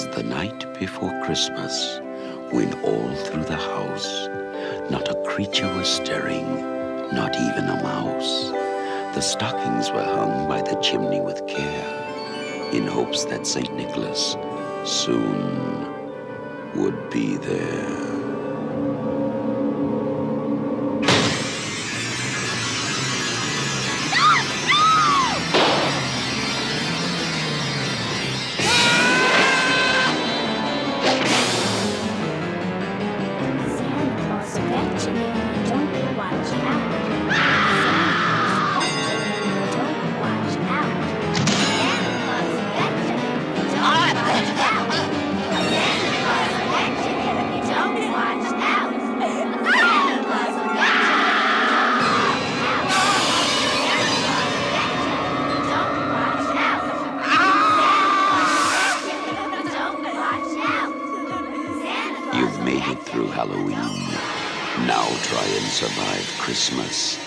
'Twas the night before Christmas, when all through the house not a creature was stirring, not even a mouse. The stockings were hung by the chimney with care, in hopes that St. Nicholas soon would be there. You've made it through Halloween. Now try and survive Christmas.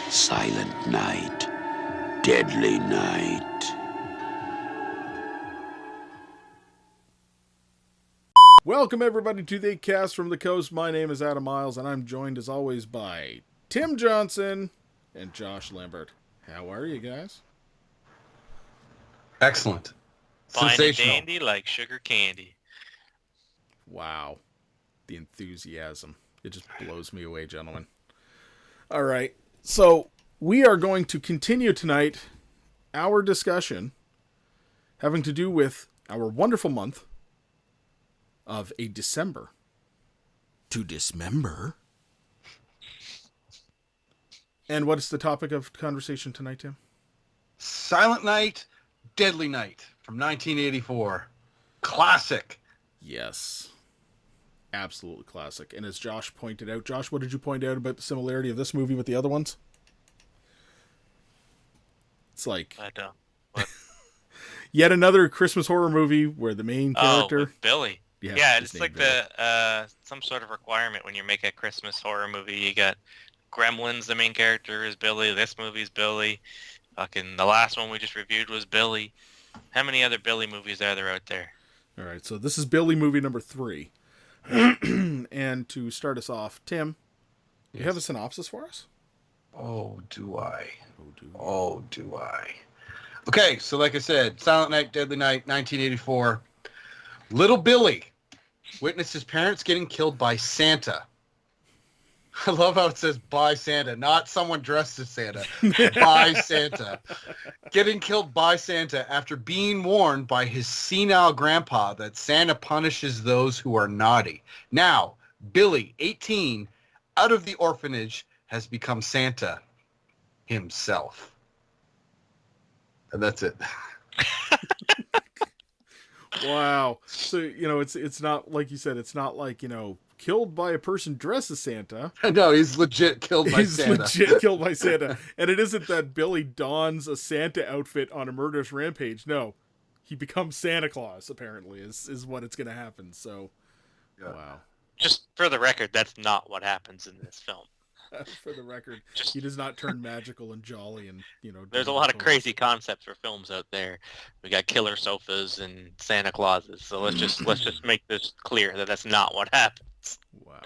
Silent night. Deadly night. Welcome everybody to the Cast from the Coast. My name is Adam Miles and I'm joined as always by Tim Johnson and Josh Lambert. How are you guys? Excellent. Fine and Sensational. dandy like sugar candy. Wow. The enthusiasm. It just blows me away, gentlemen. All right. So we are going to continue tonight our discussion having to do with our wonderful month of a December to dismember. And what is the topic of conversation tonight, Tim? Silent Night, Deadly Night from 1984. Classic. Yes. Absolutely classic. And as Josh pointed out, Josh, what did you point out about the similarity of this movie with the other ones? It's like I don't. What? yet another Christmas horror movie where the main character... with Billy. Yeah, Yeah, his it's name like Billy. the some sort of requirement when you make a Christmas horror movie. You got Gremlins, the main character is Billy. This movie's Billy. Fucking the last one we just reviewed was Billy. How many other Billy movies are there out there? All right, so this is Billy movie number 3. And to start us off, Tim, do you have a synopsis for us? Oh, do I? Oh, do Oh, do I? Okay, so like I said, Silent Night, Deadly Night, 1984. Little Billy witnesses parents getting killed by Santa. I love how it says by Santa, not someone dressed as Santa. By Santa. Getting killed by Santa after being warned by his senile grandpa that Santa punishes those who are naughty. Now, Billy, 18, out of the orphanage, has become Santa himself. And that's it. Wow. So, it's not, like you said, it's not like, killed by a person dressed as Santa. No, he's legit killed by He's Santa. legit killed by Santa. And it isn't that Billy dons a Santa outfit on a murderous rampage. No. He becomes Santa Claus, apparently, is what it's going to happen. So, Yeah. wow. Just for the record, that's not what happens in this film. For the record, Just he does not turn magical and jolly and, there's a lot of crazy concepts for films out there. We got killer sofas and Santa Clauses. So let's just make this clear that that's not what happens. Wow.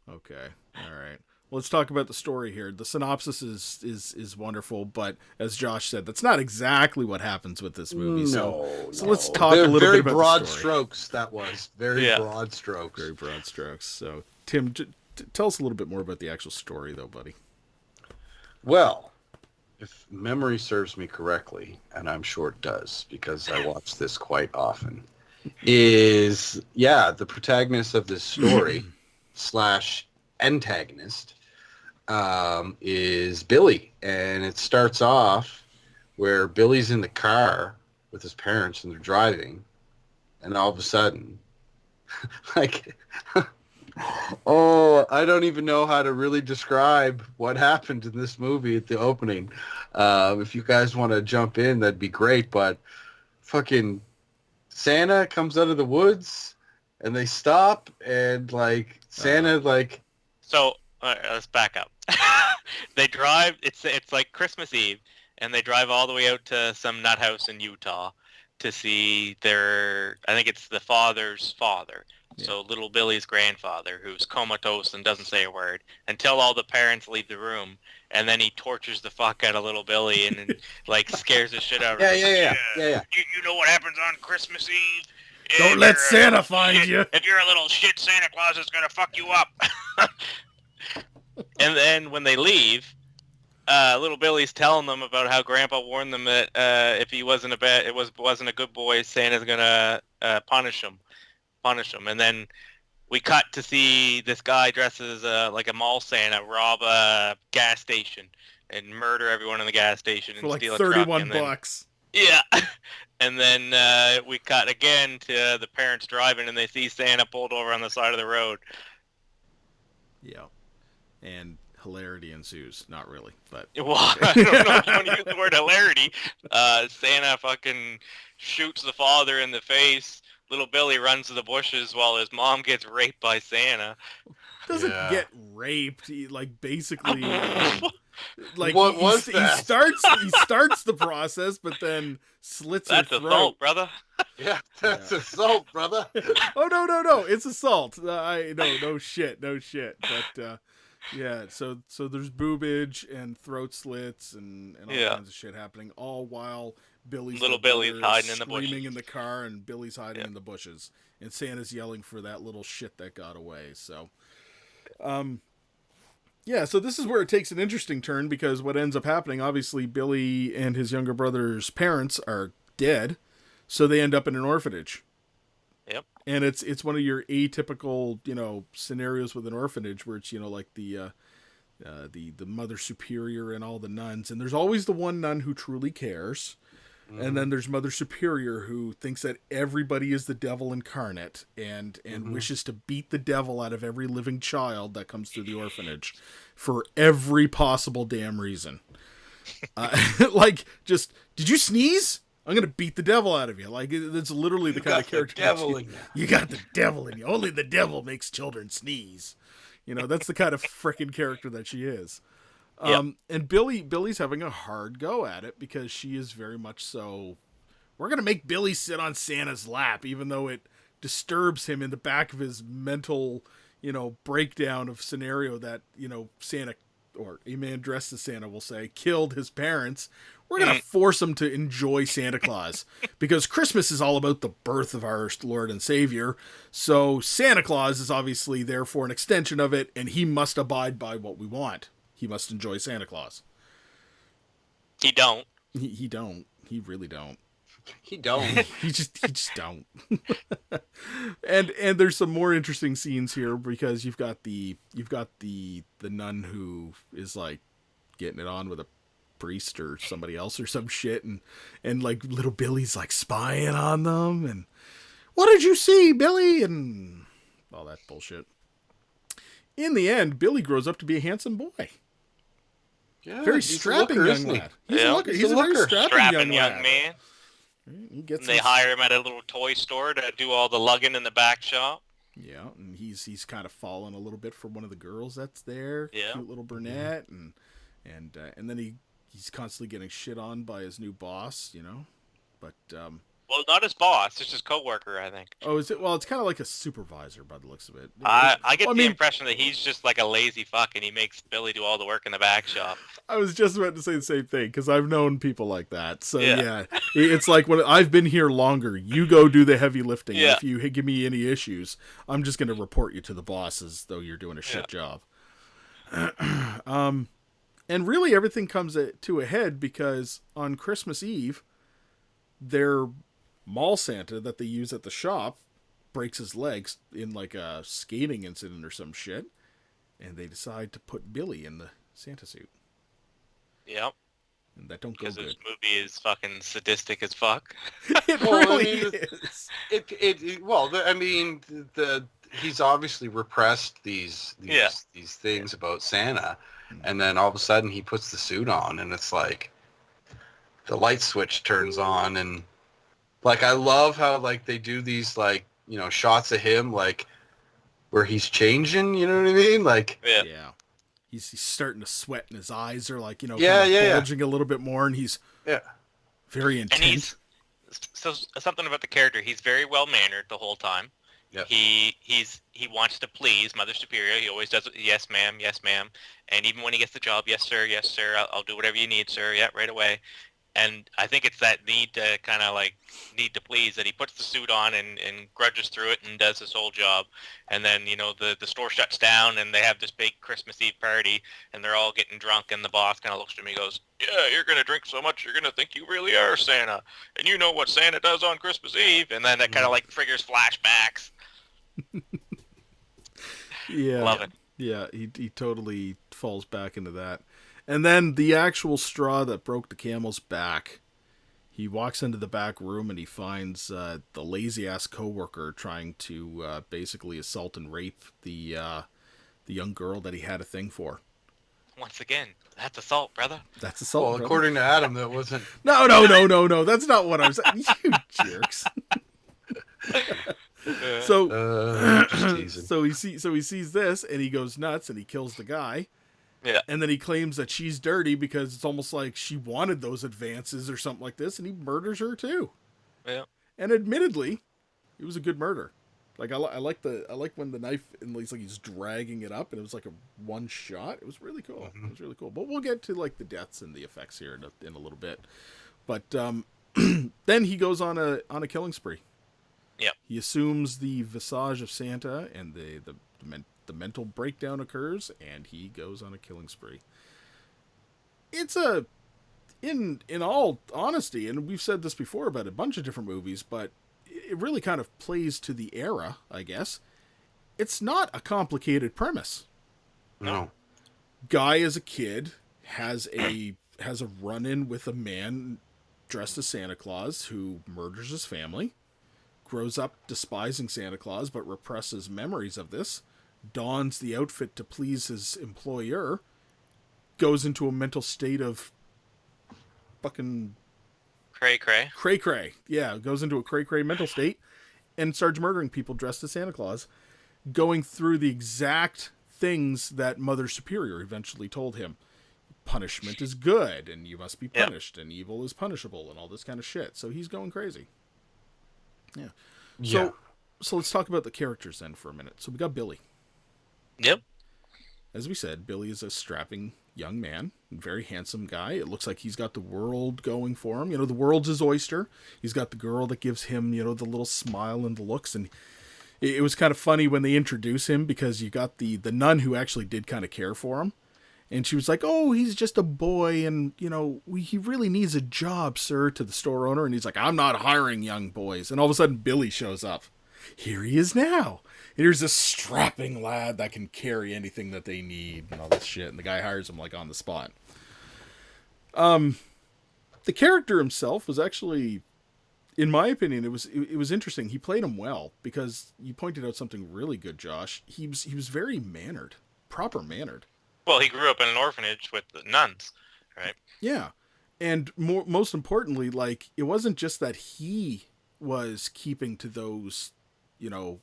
Okay. All right. Well, let's talk about the story here. The synopsis is wonderful, but as Josh said, that's not exactly what happens with this movie. So let's talk a little bit about broad the story. strokes. That was very broad strokes. Very broad strokes. So, Tim, tell us a little bit more about the actual story, though, buddy. Well, if memory serves me correctly, and I'm sure it does because I watch this quite often, is the protagonist of this story / antagonist is Billy, and it starts off where Billy's in the car with his parents and they're driving, and all of a sudden, like, oh, I don't even know how to really describe what happened in this movie at the opening. If you guys want to jump in, that'd be great, but fucking Santa comes out of the woods and they stop and like Santa like. So let's back up. They drive. It's like Christmas Eve, and they drive all the way out to some nut house in Utah. to see I think it's the father's father. Yeah. So little Billy's grandfather, who's comatose and doesn't say a word until all the parents leave the room, and then he tortures the fuck out of little Billy and like scares the shit out of him. Yeah. You know what happens on Christmas Eve? Don't If let you're a Santa little find shit- you. If you're a little shit, Santa Claus is gonna fuck you up. And then when they leave, little Billy's telling them about how Grandpa warned them that if he wasn't wasn't a good boy, Santa's gonna punish him. And then we cut to see this guy dressed as like a mall Santa rob a gas station and murder everyone in the gas station For and like steal a truck. $31. And then, yeah. And then we cut again to the parents driving, and they see Santa pulled over on the side of the road. Yeah. And hilarity ensues. Not really, but Well, I don't know if you want to use the word hilarity. Santa fucking shoots the father in the face. Little Billy runs to the bushes while his mom gets raped by Santa. doesn't Yeah. get raped. He, like, basically, like What he was that? he starts the process, but then slits That's her throat. assault, brother. Yeah, that's assault, brother. Oh no, it's assault. No shit. But yeah, so there's boobage and throat slits and all Yeah. kinds of shit happening, all while Billy's Little brother Billy's is hiding in the screaming bushes. in the car, and Billy's hiding Yeah. in the bushes, and Santa's yelling for that little shit that got away. So, yeah, so this is where it takes an interesting turn, because what ends up happening, obviously, Billy and his younger brother's parents are dead, so they end up in an orphanage. Yep. And it's one of your atypical, scenarios with an orphanage where it's, like the mother superior and all the nuns, and there's always the one nun who truly cares. And then there's Mother Superior, who thinks that everybody is the devil incarnate and wishes to beat the devil out of every living child that comes through the orphanage for every possible damn reason. Like, just, did you sneeze? I'm going to beat the devil out of you. Like, it's literally the kind of character. Devil in you. You got the devil in you. Only the devil makes children sneeze. That's the kind of frickin' character that she is. And Billy's having a hard go at it, because she is very much so, we're going to make Billy sit on Santa's lap, even though it disturbs him in the back of his mental, breakdown of scenario that, Santa, or a man dressed as Santa will say, killed his parents. We're going to force him to enjoy Santa Claus, because Christmas is all about the birth of our Lord and Savior. So Santa Claus is obviously therefore an extension of it, and he must abide by what we want. He must enjoy Santa Claus. He don't. He don't. He really don't. He don't. He just don't. and there's some more interesting scenes here, because you've got the nun who is like getting it on with a priest or somebody else or some shit, and like little Billy's like spying on them, and what did you see, Billy, and all that bullshit. In the end, Billy grows up to be a handsome boy. Yeah, Very he's a strapping looker, young isn't he? lad. He's Yeah. a looker. He's He's a a very looker. strapping, Strapping young young lad. man. He gets They his- hire him at a little toy store to do all the lugging in the back shop. Yeah, and he's kind of fallen a little bit for one of the girls that's there. Yeah. Cute little brunette, and then he's constantly getting shit on by his new boss, But Well, not his boss, it's his coworker, I think. oh, is it? Well, it's kind of like a supervisor by the looks of it. I get Well, the impression that he's just like a lazy fuck, and he makes Billy do all the work in the back shop. I was just about to say the same thing, because I've known people like that. So Yeah. it's like, when I've been here longer, you go do the heavy lifting. Yeah. If you give me any issues, I'm just going to report you to the boss as though you're doing a shit job. And really everything comes to a head, because on Christmas Eve, their mall Santa that they use at the shop breaks his legs in like a skating incident or some shit, and they decide to put Billy in the Santa suit. Yep, And that don't go because good. this movie is fucking sadistic as fuck. It Well, I really mean, is. He's obviously repressed these things about Santa, and then all of a sudden he puts the suit on, and it's like the light switch turns on, and like I love how like they do these like shots of him like where he's changing. You know what I mean? Like Yeah. He's starting to sweat, and his eyes are like, Yeah. bulging a little bit more, and he's yeah. very And intense. so something about the character. He's very well mannered the whole time. Yep. He wants to please Mother Superior. He always does it. Yes, ma'am. Yes, ma'am. And even when he gets the job, yes, sir. Yes, sir. I'll do whatever you need, sir. Yeah, right away. And I think it's that need to kind of like need to please that he puts the suit on and grudges through it and does his whole job. And then, you know, the store shuts down and they have this big Christmas Eve party and they're all getting drunk and the boss kind of looks to me and goes, yeah, you're going to drink so much you're going to think you really are Santa. And you know what Santa does on Christmas Eve. And then that kind of like triggers flashbacks. Yeah. Love it. Yeah, he totally falls back into that. And then the actual straw that broke the camel's back. He walks into the back room and he finds the lazy-ass coworker trying to basically assault and rape the young girl that he had a thing for. Once again, that's assault, brother. That's assault, Well, brother. according to Adam, that wasn't. No. That's not what I was saying. You jerks. So, Just teasing. so he sees this and he goes nuts and he kills the guy. Yeah. And then he claims that she's dirty because it's almost like she wanted those advances or something like this, and he murders her too. Yeah. And admittedly, it was a good murder. Like I like when the knife and he's dragging it up and it was like a one shot. It was really cool. Mm-hmm. It was really cool. But we'll get to like the deaths and the effects here in a little bit. But then he goes on a killing spree. Yeah. He assumes the visage of Santa and the mental breakdown occurs, and he goes on a killing spree. It's in all honesty, and we've said this before about a bunch of different movies, but it really kind of plays to the era, I guess. It's not a complicated premise. No. Guy as a kid has a run-in with a man dressed as Santa Claus who murders his family, grows up despising Santa Claus but represses memories of this, dons the outfit to please his employer, goes into a mental state of fucking Cray. Yeah, goes into a cray mental state and starts murdering people dressed as Santa Claus, going through the exact things that Mother Superior eventually told him. Punishment is good, and you must be punished, and evil is punishable, and all this kind of shit. So he's going crazy. Yeah. So let's talk about the characters then for a minute. So we got Billy. Yep. As we said, Billy is a strapping young man, very handsome guy. It looks like he's got the world going for him. You know, the world's his oyster. He's got the girl that gives him, you know, the little smile and the looks. And it was kind of funny when they introduce him because you got the nun who actually did kind of care for him. And she was like, oh, he's just a boy. And, you know, he really needs a job, sir, to the store owner. And he's like, I'm not hiring young boys. And all of a sudden, Billy shows up. Here he is now. Here's this strapping lad that can carry anything that they need and all this shit. And the guy hires him like on the spot. The character himself was actually, in my opinion, it was interesting. He played him well because you pointed out something really good, Josh. He was very mannered, proper mannered. Well, he grew up in an orphanage with the nuns, right? Yeah. And most importantly, like, it wasn't just that he was keeping to those, you know,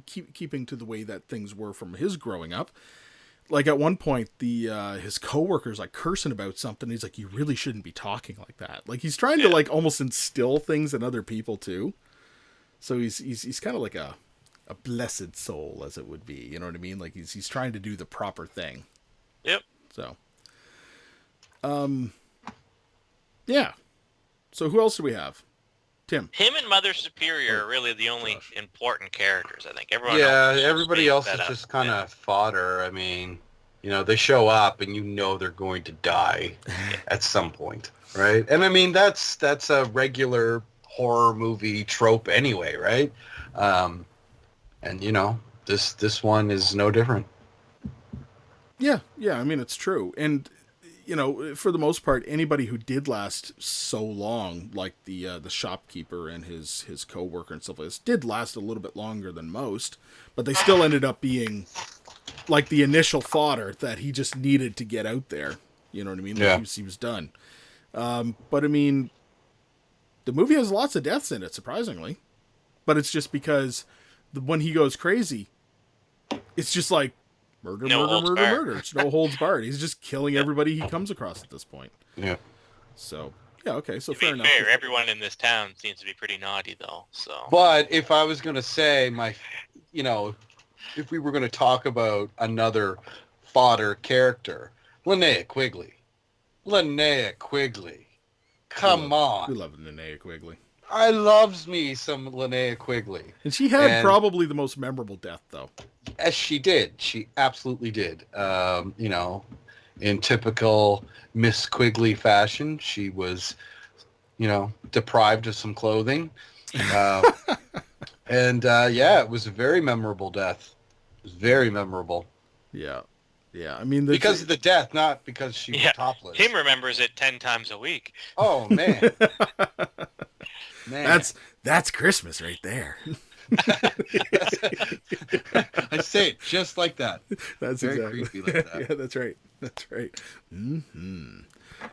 keeping to the way that things were from his growing up. Like at one point, his coworker's like cursing about something. He's like, "You really shouldn't be talking like that." Like he's trying to like almost instill things in other people too. So he's kind of like a blessed soul, as it would be. You know what I mean? Like he's trying to do the proper thing. Yep. So, yeah. So who else do we have? Tim. Him and Mother Superior are really the only important characters, I think. Everybody else is just kind of fodder. I mean, you know, they show up and you know they're going to die at some point, right? And I mean, that's a regular horror movie trope anyway, right? And you know, this one is no different. Yeah, I mean, it's true. And you know, for the most part, anybody who did last so long, like the shopkeeper and his coworker and stuff like this, did last a little bit longer than most, but they still ended up being like the initial fodder that he just needed to get out there. You know what I mean? Yeah. Like he was done. But I mean, the movie has lots of deaths in it, surprisingly. But it's just because when he goes crazy, it's just like, murder. It's no holds barred. He's just killing everybody he comes across at this point. Yeah. So Yeah, okay, so To fair be enough. fair, everyone in this town seems to be pretty naughty, though. So. But if I was going to say if we were going to talk about another fodder character, Linnea Quigley. Linnea Quigley. Come We on. love Linnea Quigley. I loves me some Linnea Quigley. And she had And- probably the most memorable death, though. As she did. She absolutely did. In typical Miss Quigley fashion, she was, deprived of some clothing. It was a very memorable death. It was very memorable. Yeah. Yeah, I mean... Because of the death, not because she was Yeah, topless. Tim remembers it 10 times a week. Oh, man. Man. That's Christmas right there. I say it just like that. That's Very exactly. creepy like that. Yeah, that's right. That's right.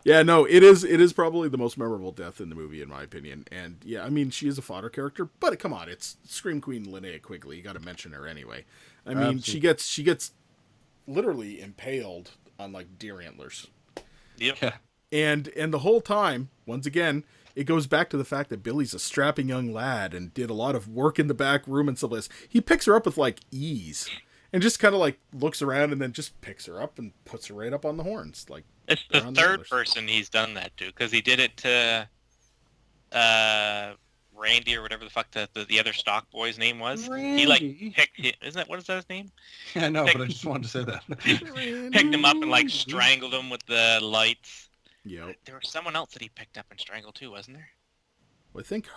Yeah, no, it is probably the most memorable death in the movie, in my opinion. And yeah, I mean, she is a fodder character, but come on, it's Scream Queen Linnea Quigley. You got to mention her anyway. I mean, Absolutely. she gets literally impaled on like deer antlers, Yep. Yeah. and the whole time, once again, it goes back to the fact that Billy's a strapping young lad and did a lot of work in the back room and stuff like this. He picks her up with like ease. And just kind of like looks around and then just picks her up and puts her right up on the horns. Like, It's the Around the third others. person he's done that to, because he did it to Randy or whatever the fuck the other stock boy's name was. He like Randy. picked him, isn't that, what is that his name? I know, but I just wanted to say that. Picked him up and like strangled him with the lights. Yep. There was someone else that he picked up and strangled too, wasn't there? Well, I think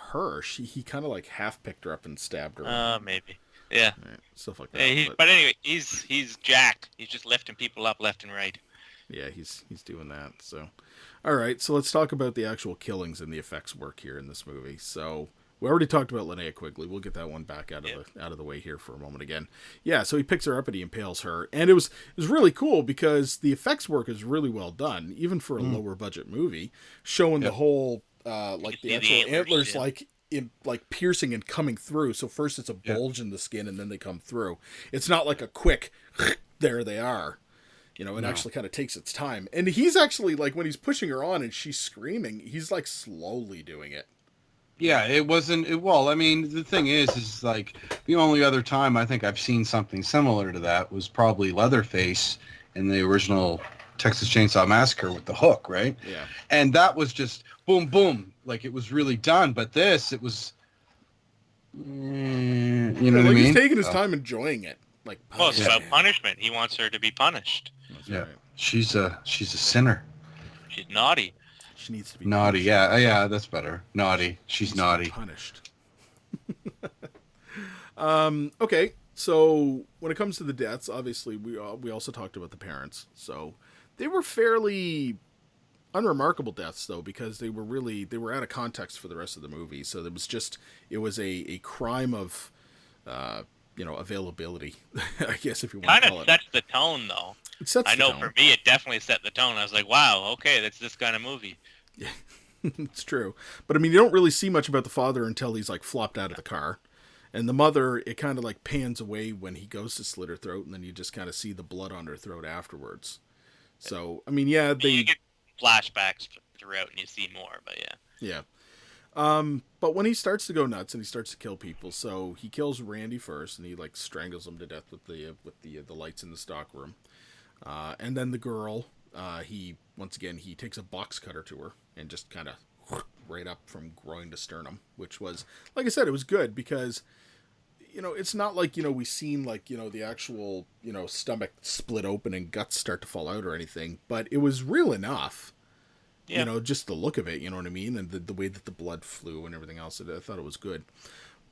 he kind of like half picked her up and stabbed her. Maybe. Yeah. Right, stuff like that. Yeah, but but anyway, he's jacked. He's just lifting people up left and right. yeah, he's doing that. So, all right. So let's talk about the actual killings and the effects work here in this movie. So we already talked about Linnea Quigley. We'll get that one back out of the way here for a moment again. Yeah. So he picks her up and he impales her, and it was really cool because the effects work is really well done, even for a lower budget movie, showing the whole like the see actual the antlers, antlers yeah. like piercing and coming through. So first it's a bulge in the skin and then they come through. It's not like a quick there they are. It actually kind of takes its time. And he's actually like when he's pushing her on and she's screaming, he's like slowly doing it. Yeah, it wasn't. Well, I mean, the thing is like the only other time I think I've seen something similar to that was probably Leatherface in the original Texas Chainsaw Massacre with the hook, right? Yeah. And that was just boom, boom, like it was really done. But this, it was, you know what I Like mean? he's taking his time enjoying it. Like Well, it's yeah. about punishment. He wants her to be punished. That's Yeah, right. she's a sinner. She's naughty. She needs to be Naughty, punished. yeah, that's better. Naughty, she's Needs to be naughty. punished. Okay, so when it comes to the deaths, obviously we also talked about the parents. So they were fairly unremarkable deaths though, because they were out of context for the rest of the movie. So it was a crime of availability, I guess, if you want Kind to call of it. sets the tone, though. It sets I the know tone. for me, it definitely set the tone. I was like, wow, okay, that's this kind of movie. It's true. But I mean, you don't really see much about the father until he's like flopped out of the car. And the mother, it kind of like pans away when he goes to slit her throat, and then you just kind of see the blood on her throat afterwards. So, I mean, yeah, You they, get flashbacks throughout and you see more, but yeah. yeah. But when he starts to go nuts and he starts to kill people, so he kills Randy first, and he like strangles him to death with the lights in the stock room. And then the girl, he takes a box cutter to her and just kind of right up from groin to sternum, which was, like I said, it was good because, it's not like, we seen like, the actual, stomach split open and guts start to fall out or anything, but it was real enough. Yeah. Just the look of it, you know what I mean? And the way that the blood flew and everything else, I thought it was good.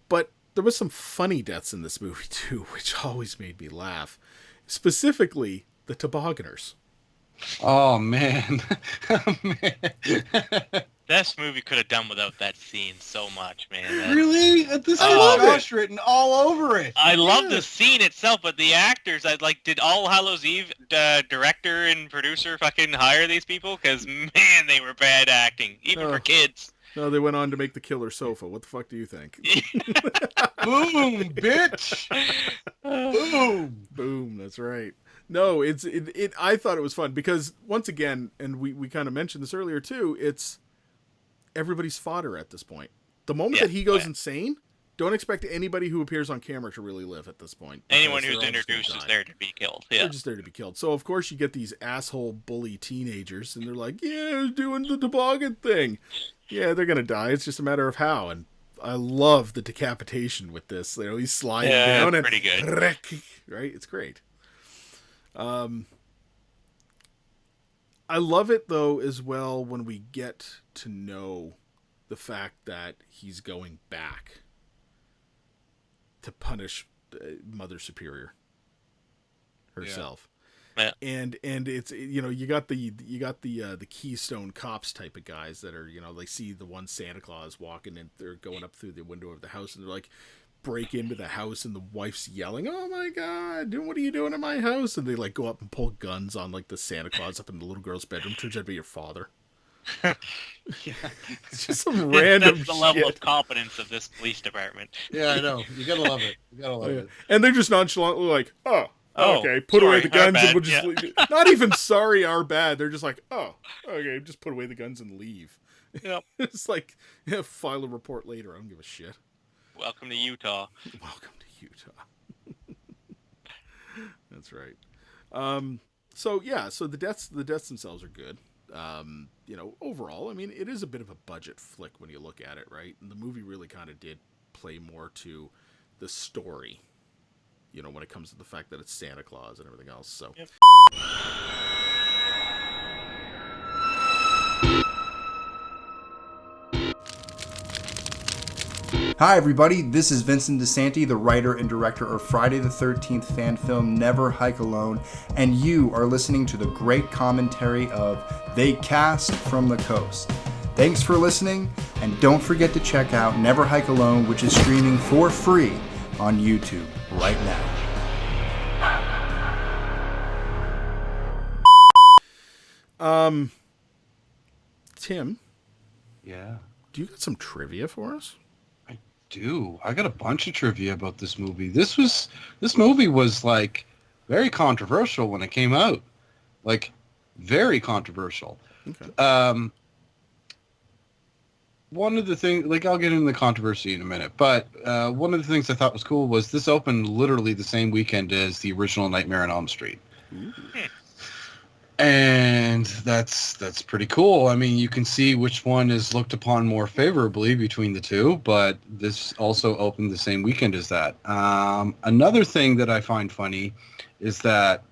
But there was some funny deaths in this movie too, which always made me laugh. Specifically, the tobogganers. Oh man, This movie could have done without that scene so much, man. That- really? This I is love Josh written all over it. I love the scene itself, but the actors, did All Hallows Eve director and producer fucking hire these people? Because, man, they were bad acting, even Oh. for kids. No, they went on to make the killer sofa. What the fuck do you think? Boom, bitch. Boom. Boom, that's right. No, I thought it was fun because once again, and we kind of mentioned this earlier too, it's everybody's fodder at this point. The moment Yeah, that he goes yeah. insane, don't expect anybody who appears on camera to really live at this point. Anyone because who's they're all just gonna introduced is die. there to be killed. They're Yeah. just there to be killed. So of course you get these asshole bully teenagers, and they're like, "Yeah, doing the toboggan thing." Yeah, they're gonna die. It's just a matter of how. And I love the decapitation with this. You know, he's sliding Yeah, down it's and pretty good. right. It's great. I love it though as well when we get to know the fact that he's going back to punish Mother Superior herself. Yeah. And it's, you know, you got the Keystone Cops type of guys that are, you know, they see the one Santa Claus walking and they're going up through the window of the house and they're like, break into the house, and the wife's yelling, "Oh my God, what are you doing in my house?" And they like go up and pull guns on like the Santa Claus up in the little girl's bedroom. Turns out to be your father. It's just some random That's the level shit. of competence of this police department. Yeah, I know. You gotta love it. You gotta love Yeah. it. And they're just nonchalantly like, "Oh, Oh, okay, put away sorry, the our guns and bad, we'll just yeah. leave." Not even sorry, our bad. They're just like, "Oh, okay, just put away the guns and leave." Yep. It's like, yeah, file a report later. I don't give a shit. Welcome to Utah. Welcome to Utah. That's right. So yeah, so the deaths themselves are good. You know, overall, I mean, it is a bit of a budget flick when you look at it, right? And the movie really kind of did play more to the story, you know, when it comes to the fact that it's Santa Claus and everything else. So Yep. Hi everybody, this is Vincent DeSanti, the writer and director of Friday the 13th fan film Never Hike Alone, and you are listening to the great commentary of They Cast from the Coast. Thanks for listening, and don't forget to check out Never Hike Alone, which is streaming for free on YouTube right now. Tim, Yeah. do you got some trivia for us? I got a bunch of trivia about this movie. This movie was like very controversial when it came out. Like very controversial. Okay. One of the things, like I'll get into the controversy in a minute, but one of the things I thought was cool was this opened literally the same weekend as the original Nightmare on Elm Street. And that's pretty cool. I mean, you can see which one is looked upon more favorably between the two, but this also opened the same weekend as that. Another thing that I find funny is that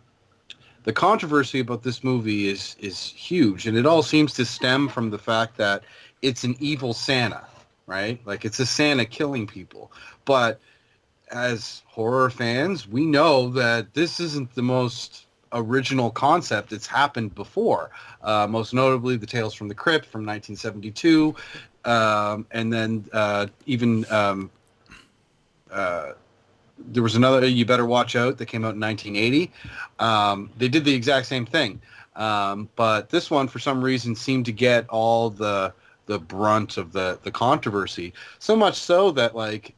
the controversy about this movie is huge, and it all seems to stem from the fact that it's an evil Santa, right? Like it's a Santa killing people. But as horror fans, we know that this isn't the most original concept. It's happened before, most notably the Tales from the Crypt from 1972, and then even there was another You Better Watch Out that came out in 1980. They did the exact same thing, but this one for some reason seemed to get all the brunt of the controversy, so much so that like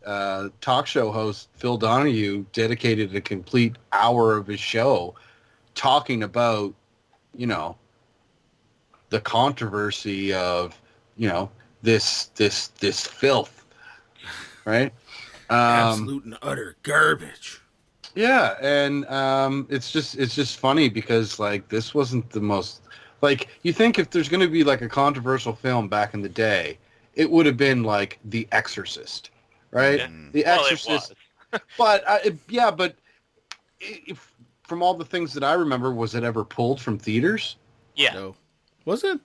talk show host Phil Donahue dedicated a complete hour of his show talking about, you know, the controversy of, you know, this filth, right? Absolute and utter garbage. Yeah, and it's just funny because like this wasn't the most, like, you think if there's going to be like a controversial film back in the day, it would have been like The Exorcist, right? Yeah. The Well, it Exorcist. was. But if, from all the things that I remember, was it ever pulled from theaters? Yeah. No. Was it?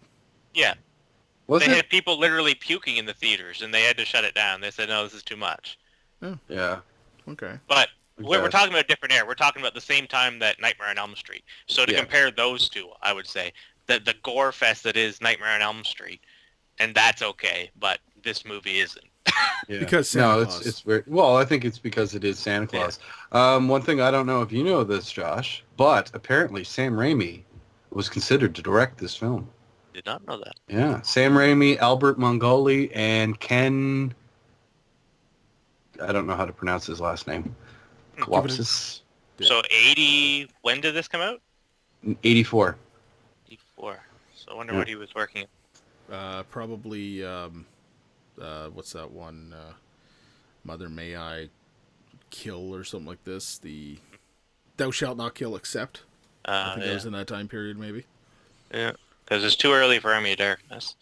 Yeah. Was They it? had people literally puking in the theaters, and they had to shut it down. They said, no, this is too much. Yeah. Okay. But we're Okay. talking about a different era. We're talking about the same time that Nightmare on Elm Street. So to Yeah. compare those two, I would say that the gore fest that is Nightmare on Elm Street, and that's okay, but this movie isn't. Yeah. Because Santa no, Claus. it's weird. Well, I think it's because it is Santa Claus. One thing, I don't know if you know this, Josh, but apparently Sam Raimi was considered to direct this film. Did not know that. Yeah, Sam Raimi, Albert Mongoli, and Ken. I don't know how to pronounce his last name. Kwapsis. Yeah. So 80, when did this come out? 84. 84. So I wonder Yeah. what he was working on. Probably, what's that one? Mother May I Kill or something like this. The Thou Shalt Not Kill Except. I think that was in that time period, maybe. Yeah, because it's too early for Army of Darkness.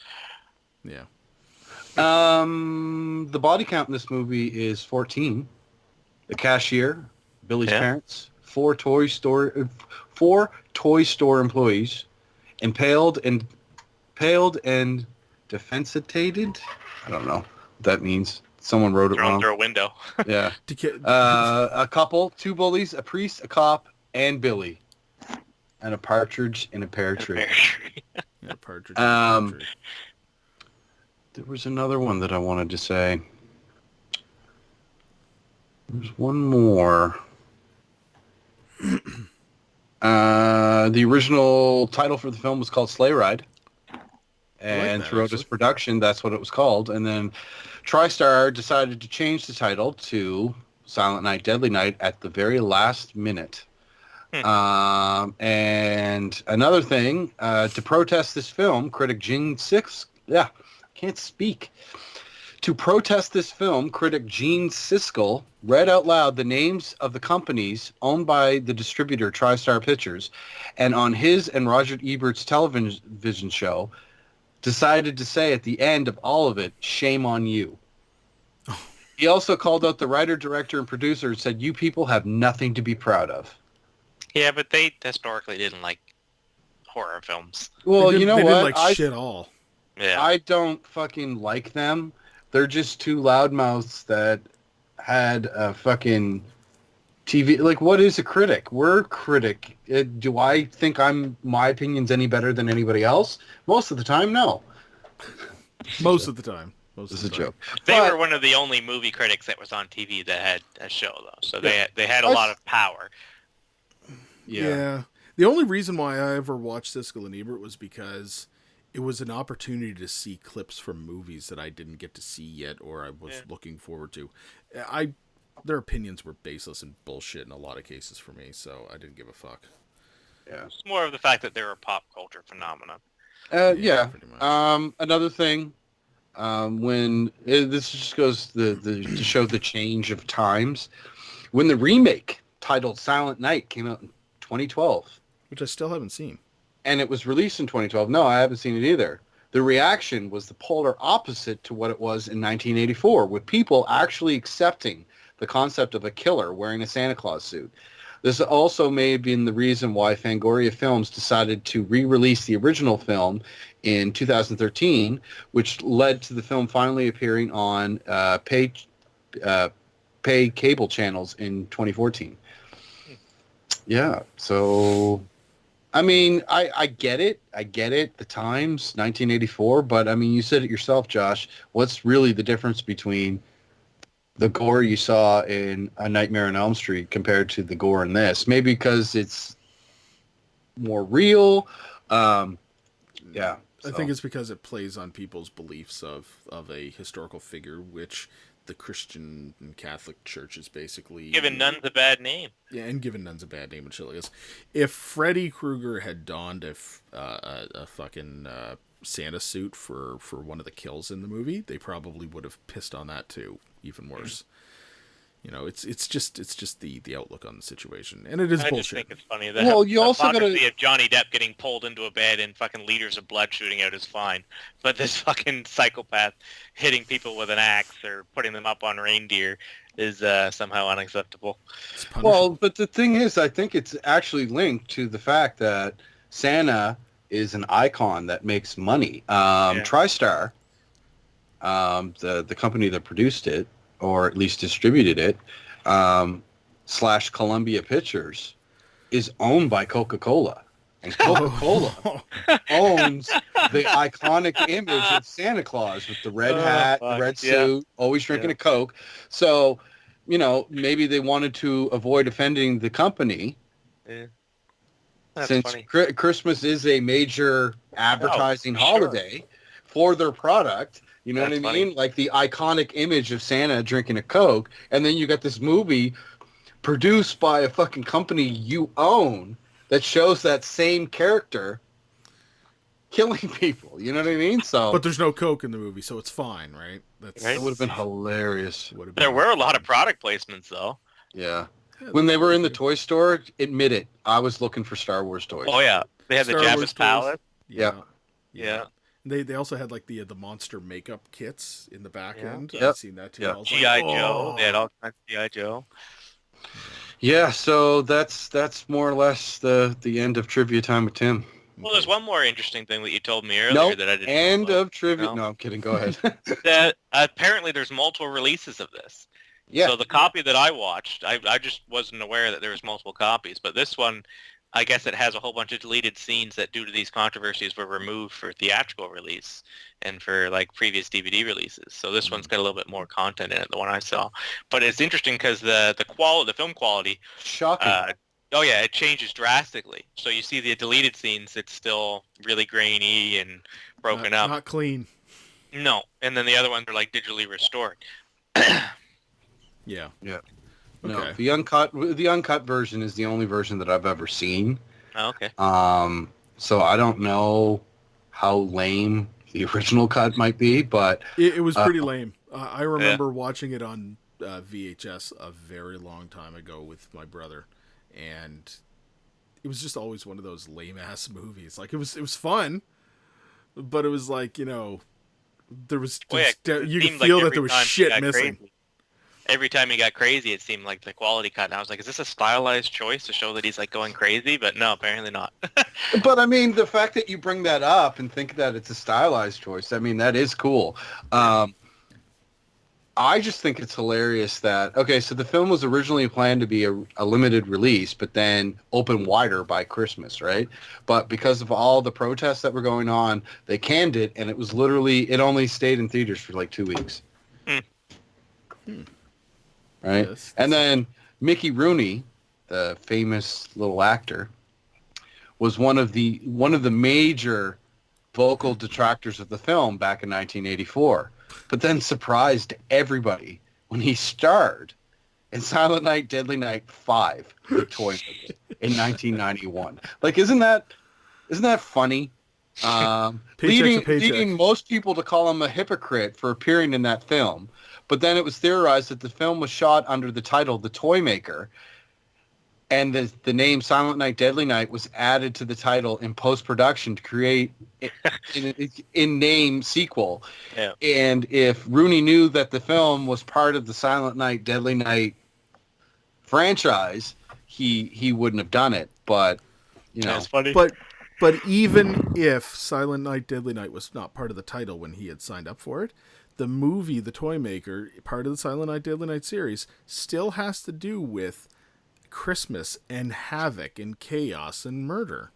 Yeah. The body count in this movie is 14. The cashier, Billy's parents, four toy store employees, impaled and defencitated. I don't know what that means. Someone wrote it Thrown wrong. through a window. Yeah. A couple, two bullies, a priest, a cop, and Billy, and a partridge in a pear tree. Yeah, partridge. In a pear tree. There was another one that I wanted to say. There's one more. The original title for the film was called Sleigh Ride. And throughout its production, that's what it was called. And then TriStar decided to change the title to Silent Night, Deadly Night at the very last minute. And another thing, to protest this film, critic Gene Siskel read out loud the names of the companies owned by the distributor TriStar Pictures, and on his and Roger Ebert's television show, decided to say at the end of all of it, "Shame on you." He also called out the writer, director, and producer and said, "You people have nothing to be proud of." Yeah, but they historically didn't like horror films. Well, you know they what? didn't like shit all. Yeah. I don't fucking like them. They're just two loudmouths that had a fucking TV. Like, what is a critic? We're a critic. Do I think my opinion's any better than anybody else? Most of the time, no. Most of the time. This is a joke. They were one of the only movie critics that was on TV that had a show, though. So they had a lot of power. Yeah. The only reason why I ever watched Siskel and Ebert was because it was an opportunity to see clips from movies that I didn't get to see yet or I was looking forward to. Their opinions were baseless and bullshit in a lot of cases for me, so I didn't give a fuck. Yeah. It's more of the fact that they were a pop culture phenomenon. Yeah. Pretty much. Another thing, this just goes to show the change of times. When the remake titled Silent Night came out in 2012, Which I still haven't seen. and it was released in 2012. No, I haven't seen it either. The reaction was the polar opposite to what it was in 1984, with people actually accepting the concept of a killer wearing a Santa Claus suit. This also may have been the reason why Fangoria Films decided to re-release the original film in 2013, which led to the film finally appearing on pay cable channels in 2014. Yeah, so I mean, I get it. I get it. The times, 1984. But, I mean, you said it yourself, Josh. What's really the difference between the gore you saw in A Nightmare on Elm Street compared to the gore in this? Maybe because it's more real. Yeah. I think it's because it plays on people's beliefs of a historical figure, which the Christian and Catholic churches basically... Giving nuns a bad name. Yeah, and giving nuns a bad name and shit like this. If Freddy Krueger had donned a fucking Santa suit for one of the kills in the movie, they probably would have pissed on that too, even worse. You know, it's just the outlook on the situation, and it is I bullshit. just think it's funny that you also got to of Johnny Depp getting pulled into a bed and fucking liters of blood shooting out is fine, but this fucking psychopath hitting people with an axe or putting them up on reindeer is somehow unacceptable. Well, but the thing is, I think it's actually linked to the fact that Santa is an icon that makes money. TriStar, the company that produced it, or at least distributed it, / Columbia Pictures, is owned by Coca-Cola. And Coca-Cola owns the iconic image of Santa Claus with the red hat, the red suit, always drinking a Coke. So, you know, maybe they wanted to avoid offending the company. Yeah. That's Since funny. Christmas is a major advertising holiday for their product. You know what I mean? Like the iconic image of Santa drinking a Coke, and then you got this movie produced by a fucking company you own that shows that same character killing people. You know what I mean? So But there's no coke in the movie, so it's fine, right? That's Right. it would have been hilarious. would have been. There were a lot of product placements though. Yeah. Yeah, When they that's were in the true. toy store, admit it, I was looking for Star Wars toys. Oh yeah, they had Star the Wars Jabba's toys. Palace. Yeah. Yeah. They also had like the monster makeup kits in the back Yeah. end. Yep. I've seen that too. Yep. I was like, GI Joe. oh. They had all kinds of GI Joe. Yeah, so that's more or less the end of trivia time with Tim. Well, there's one more interesting thing that you told me earlier Nope. that I didn't. End know of trivia. No. No, I'm kidding. Go ahead. about. That apparently there's multiple releases of this. Yeah. So the copy that I watched, I just wasn't aware that there was multiple copies. But this one, I guess it has a whole bunch of deleted scenes that, due to these controversies, were removed for theatrical release and for like previous DVD releases. So this one's got a little bit more content in it, the one I saw. But it's interesting because the film quality, Shocking. oh yeah, it changes drastically. So you see the deleted scenes, it's still really grainy and broken up. Not clean. No, and then the other ones are like digitally restored. Yeah. No, Okay. the uncut version is the only version that I've ever seen. Oh, okay. So I don't know how lame the original cut might be, but It was pretty lame. I remember watching it on VHS a very long time ago with my brother, and it was just always one of those lame ass movies. Like it was fun, but it was like, you know, there was Well, yeah, just, 'cause it you could seemed like feel that every there was time he shit got missing. crazy- Every time he got crazy, it seemed like the quality cut. And I was like, is this a stylized choice to show that he's like going crazy? But no, apparently not. But I mean, the fact that you bring that up and think that it's a stylized choice, I mean, that is cool. I just think it's hilarious that, okay, so the film was originally planned to be a limited release, but then open wider by Christmas, right? But because of all the protests that were going on, they canned it, and it only stayed in theaters for like 2 weeks. Right? Yes. And then Mickey Rooney, the famous little actor, was one of the major vocal detractors of the film back in 1984, but then surprised everybody when he starred in Silent Night, Deadly Night 5, the toy movie, in 1991. Like, isn't that funny? Paycheck to Leading paycheck. most people to call him a hypocrite for appearing in that film. But then it was theorized that the film was shot under the title The Toy Maker, and the name Silent Night, Deadly Night was added to the title in post-production to create an in-name sequel. Yeah. And if Rooney knew that the film was part of the Silent Night, Deadly Night franchise, he wouldn't have done it. But, you know, That's funny. But even if Silent Night, Deadly Night was not part of the title when he had signed up for it, the movie, The Toy Maker, part of the Silent Night, Deadly Night series, still has to do with Christmas and havoc and chaos and murder.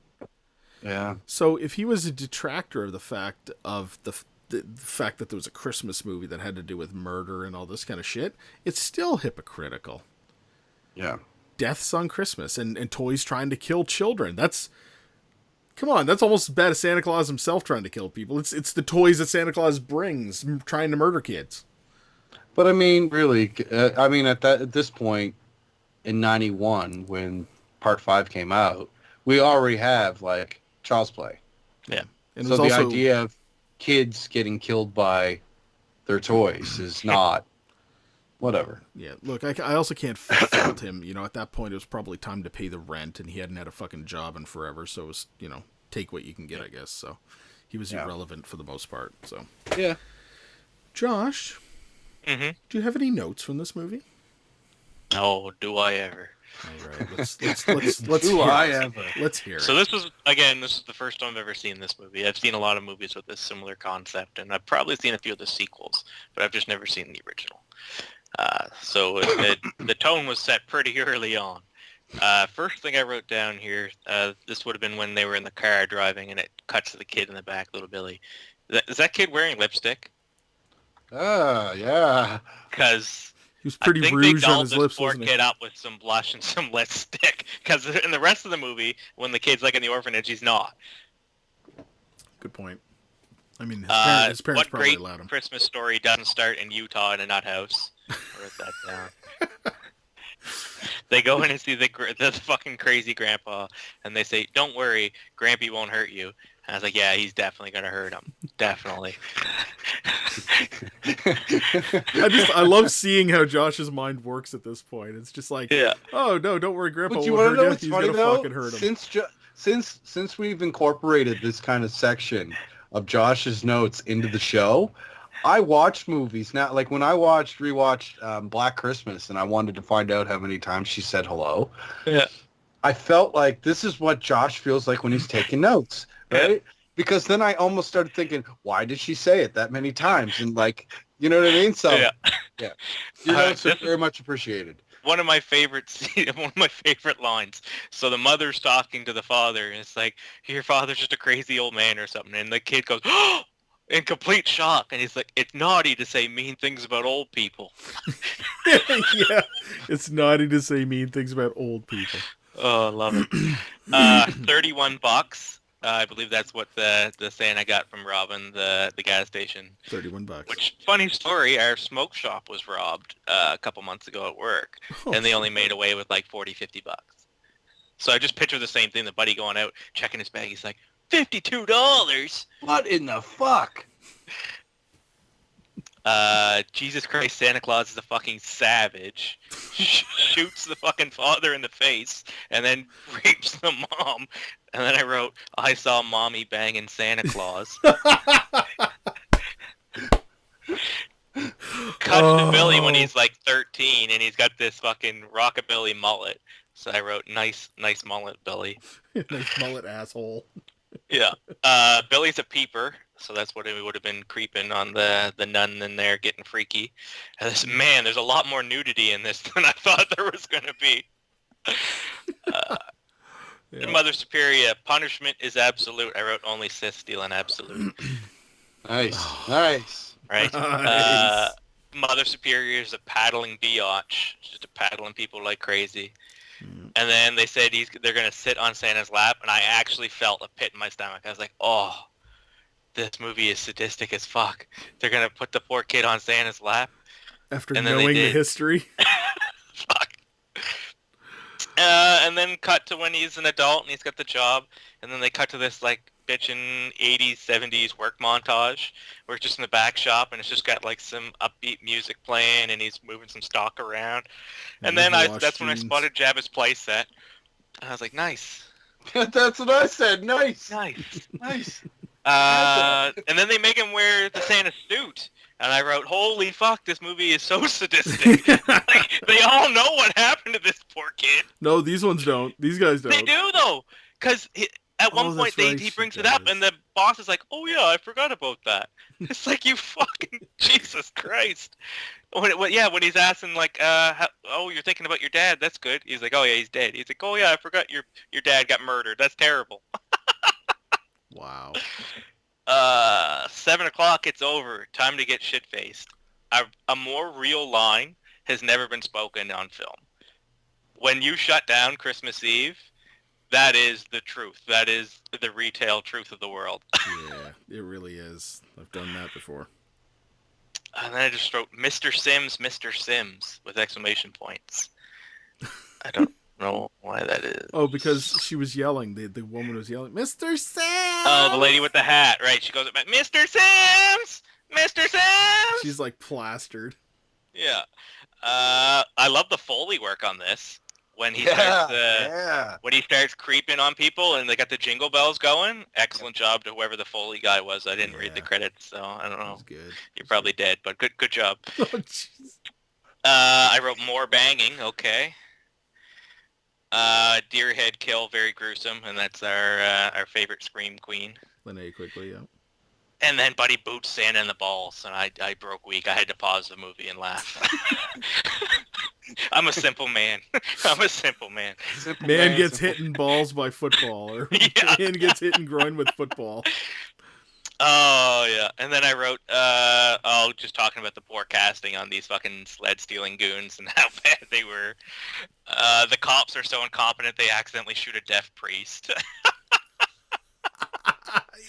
yeah. So if he was a detractor of the fact of the fact that there was a Christmas movie that had to do with murder and all this kind of shit, it's still hypocritical. Yeah. Deaths on Christmas and toys trying to kill children. Come on, that's almost as bad as Santa Claus himself trying to kill people. It's the toys that Santa Claus brings trying to murder kids. But I mean, really, at this point in 91, when Part 5 came out, we already have, like, Child's Play. Yeah. And So it the was also, idea of kids getting killed by their toys is not whatever. yeah, look, I also can't fault him. You know, at that point, it was probably time to pay the rent, and he hadn't had a fucking job in forever, so it was, you know, take what you can get, I guess. So he was Yeah. irrelevant for the most part. So, Yeah. Josh, Mm-hmm. do you have any notes from this movie? Oh, do I ever? All right, let's Do hear I it. ever? Let's hear So it. this is the first time I've ever seen this movie. I've seen a lot of movies with this similar concept, and I've probably seen a few of the sequels, but I've just never seen the original. So the tone was set pretty early on. First thing I wrote down here, this would have been when they were in the car driving, and it cuts to the kid in the back, little Billy. Is that kid wearing lipstick? Yeah. Because He was I pretty think rouge they on dolled his this lips, poor wasn't he? kid up with some blush and some lipstick. Because in the rest of the movie, when the kid's like in the orphanage, he's not. Good point. I mean, his parents What probably great allowed him. Christmas story doesn't start in Utah in a nut house? I wrote that down. They go in and see the fucking crazy grandpa, and they say, "Don't worry, Grampy won't hurt you." I was like, yeah, he's definitely gonna hurt him. Definitely. I love seeing how Josh's mind works at this point. It's just like, Yeah. oh no, don't worry, Grandpa But you won't want to hurt know you. what's He's funny gonna though? fucking hurt him. Since we've incorporated this kind of section of Josh's notes into the show, I watched movies now. Like when I rewatched Black Christmas, and I wanted to find out how many times she said hello. Yeah. I felt like this is what Josh feels like when he's taking notes, right? Yeah. Because then I almost started thinking, why did she say it that many times? And like, you know what I mean? So Yeah. Your notes are this- very much appreciated. One of my favorite lines. So the mother's talking to the father, and it's like, your father's just a crazy old man or something. And the kid goes, oh, in complete shock. And he's like, it's naughty to say mean things about old people. Yeah, it's naughty to say mean things about old people. Oh, I love it. $31. I believe that's what the Santa got from robbing the gas station. $31. Which, funny story, our smoke shop was robbed a couple months ago at work, Oh, and they only made away with like $40-50. So I just picture the same thing, the buddy going out, checking his bag, he's like, $52? What in the fuck? Jesus Christ, Santa Claus is a fucking savage. Shoots the fucking father in the face, and then rapes the mom. And then I wrote, I saw mommy banging Santa Claus. Cut to Billy when he's like 13, and he's got this fucking rockabilly mullet. So I wrote, nice mullet, Billy. Nice mullet, asshole. Yeah. Billy's a peeper, so that's what it would have been, creeping on the nun in there, getting freaky. And there's a lot more nudity in this than I thought there was going to be. Yeah. Mother Superior, punishment is absolute. I wrote only cis stealing absolute. Nice. Right? Nice. Mother Superior is a paddling biatch, just a paddling people like crazy. Mm. And then they said they're going to sit on Santa's lap, and I actually felt a pit in my stomach. I was like, oh, this movie is sadistic as fuck. They're going to put the poor kid on Santa's lap? After and then they knowing the did. history. Fuck. And then cut to when he's an adult and he's got the job, and then they cut to this like bitchin' 80s, 70s work montage where it's just in the back shop, and it's just got like some upbeat music playing, and he's moving some stock around. And then that's when I spotted Jabba's playset. And I was like, nice. That's what I said. Nice. Nice. And then they make him wear the Santa suit. And I wrote, holy fuck, this movie is so sadistic. Like, they all know what happened to this poor kid. No, these ones don't. These guys don't. They do, though. Because at one Oh, point that's right, he she brings it up, does. and the boss is like, oh yeah, I forgot about that. It's like, you fucking Jesus Christ. When he's asking, like, oh, you're thinking about your dad, that's good. He's like, oh yeah, he's dead. He's like, oh yeah, I forgot your dad got murdered. That's terrible. Wow. 7 o'clock, it's over. Time to get shit-faced. A more real line has never been spoken on film. When you shut down Christmas Eve, that is the truth. That is the retail truth of the world. Yeah, it really is. I've done that before. And then I just wrote, Mr. Sims, with exclamation points. I don't know why that is. Oh, because she was yelling. The woman was yelling, Mr. Sam! Oh, the lady with the hat, right. She goes, Mr. Sims! Mr. Sims! She's like plastered. Yeah. I love the Foley work on this. When he starts creeping on people and they got the jingle bells going, excellent job to whoever the Foley guy was. I didn't read the credits, so I don't That know. was good. You're probably dead, but good job. Oh, jeez. I wrote more banging, okay. Deer head kill, very gruesome, and that's our favorite scream queen. Linnea quickly, yeah. And then Buddy boots Santa in the balls, and I broke weak. I had to pause the movie and laugh. I'm a simple man. Man gets hit in balls by football, or Yeah. man gets hit in groin with football. Oh, yeah. And then I wrote, just talking about the poor casting on these fucking sled-stealing goons and how bad they were. The cops are so incompetent they accidentally shoot a deaf priest.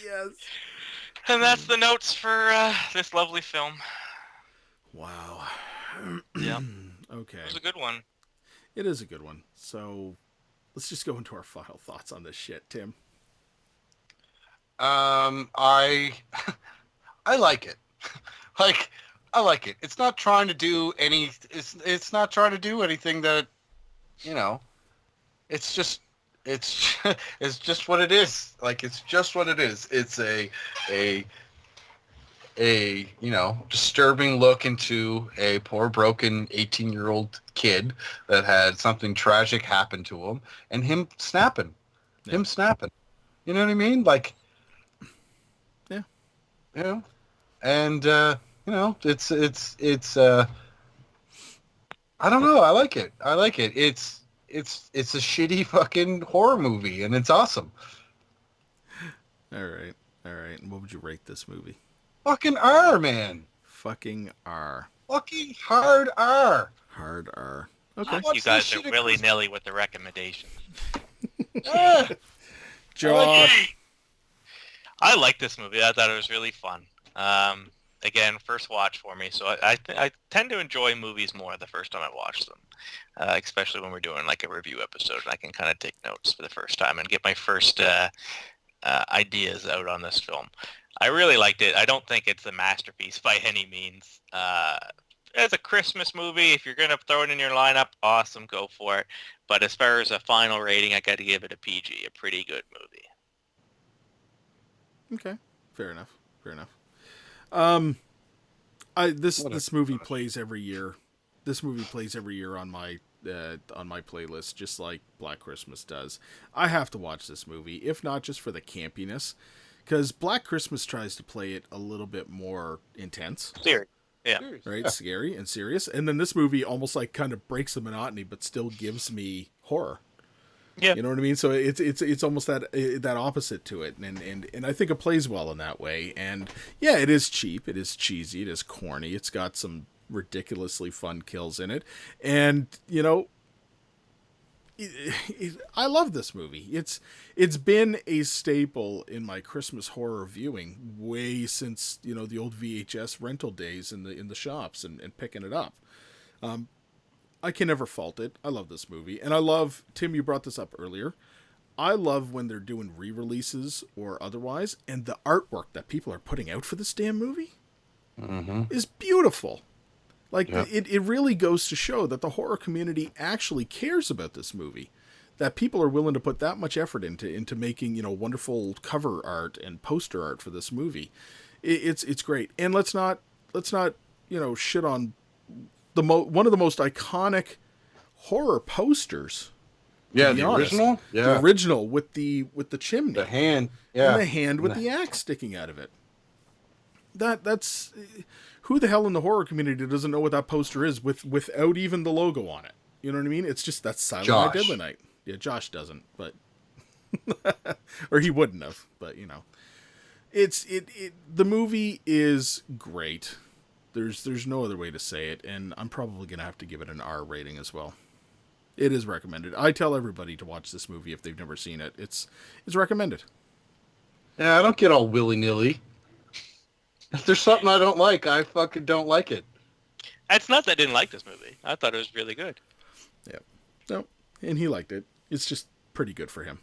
Yes. And that's the notes for this lovely film. Wow. Yeah. Okay. It was a good one. It is a good one. So let's just go into our final thoughts on this shit, Tim. I I like it. Like, I like it. It's not trying to do any. It's not trying to do anything that, you know. It's just it's it's just what it is. Like, it's just what it is. It's a disturbing look into a poor broken 18-year-old kid that had something tragic happen to him, and him snapping. Him snapping. You know what I mean? Like, Yeah. you know, and it's I don't know. I like it. I like it. It's a shitty fucking horror movie, and it's awesome. All right. And what would you rate this movie? Fucking R, man. Fucking R. Fucking hard R. Hard R. Okay. What's You guys this are shit willy-nilly with the recommendations. Ah, Josh. I like this movie. I thought it was really fun. Again, first watch for me, so I tend to enjoy movies more the first time I watch them, especially when we're doing like a review episode, and I can kind of take notes for the first time and get my first ideas out on this film. I really liked it. I don't think it's a masterpiece by any means. As a Christmas movie, if you're going to throw it in your lineup, awesome, go for it. But as far as a final rating, I got to give it a PG, a pretty good movie. Okay. Fair enough. This movie plays every year. This movie plays every year on my playlist, just like Black Christmas does. I have to watch this movie, if not just for the campiness, because Black Christmas tries to play it a little bit more intense. Serious. Yeah. Right? Yeah. Scary and serious. And then this movie almost like kind of breaks the monotony, but still gives me horror. Yeah. You know what I mean? So it's almost that opposite to it. And I think it plays well in that way. And yeah, it is cheap. It is cheesy. It is corny. It's got some ridiculously fun kills in it. And, you know, I love this movie. It's been a staple in my Christmas horror viewing way since, you know, the old VHS rental days in the shops and picking it up. I can never fault it. I love this movie. And I love, Tim, you brought this up earlier, I love when they're doing re-releases or otherwise, and the artwork that people are putting out for this damn movie is beautiful. Like, it really goes to show that the horror community actually cares about this movie. That people are willing to put that much effort into making, you know, wonderful cover art and poster art for this movie. It's great. And let's not, you know, shit on one of the most iconic horror posters. Yeah, the original? Yeah. The original with the chimney. The hand. Yeah. And the hand with the axe sticking out of it. That's who the hell in the horror community doesn't know what that poster is without even the logo on it? You know what I mean? It's just that's Silent Night, Deadly Night. Yeah, Josh doesn't, but or he wouldn't have, but you know. The movie is great. There's no other way to say it, and I'm probably going to have to give it an R rating as well. It is recommended. I tell everybody to watch this movie if they've never seen it. It's recommended. Yeah, I don't get all willy-nilly. If there's something I don't like, I fucking don't like it. It's not that I didn't like this movie. I thought it was really good. Yeah. No, and he liked it. It's just pretty good for him.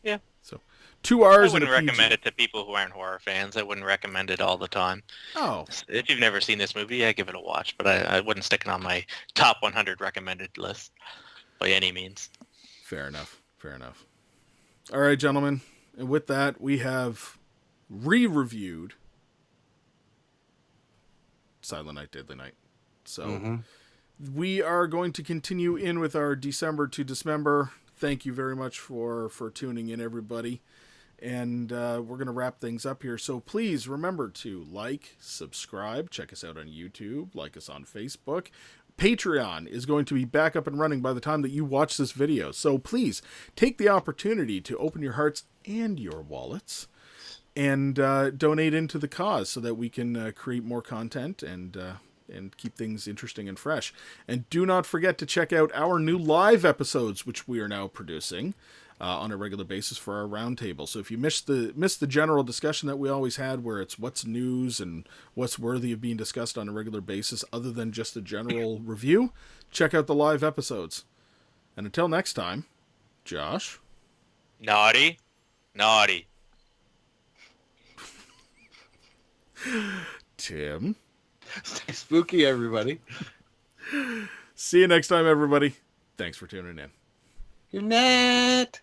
Yeah. So, 2 R's I and a wouldn't PG. recommend it to people who aren't horror fans. I wouldn't recommend it all the time. Oh. If you've never seen this movie, yeah, give it a watch. But I wouldn't stick it on my top 100 recommended list by any means. Fair enough. All right, gentlemen. And with that, we have re-reviewed Silent Night, Deadly Night. So we are going to continue in with our December to Dismember. Thank you very much for tuning in, everybody. And we're going to wrap things up here. So please remember to like, subscribe, check us out on YouTube, like us on Facebook. Patreon is going to be back up and running by the time that you watch this video. So please take the opportunity to open your hearts and your wallets and donate into the cause so that we can create more content and keep things interesting and fresh. And do not forget to check out our new live episodes, which we are now producing on a regular basis for our roundtable. So if you missed the general discussion that we always had, where it's what's news and what's worthy of being discussed on a regular basis, other than just a general review, check out the live episodes. And until next time, Josh. Naughty. Tim. Stay spooky, everybody. See you next time, everybody. Thanks for tuning in. Good night.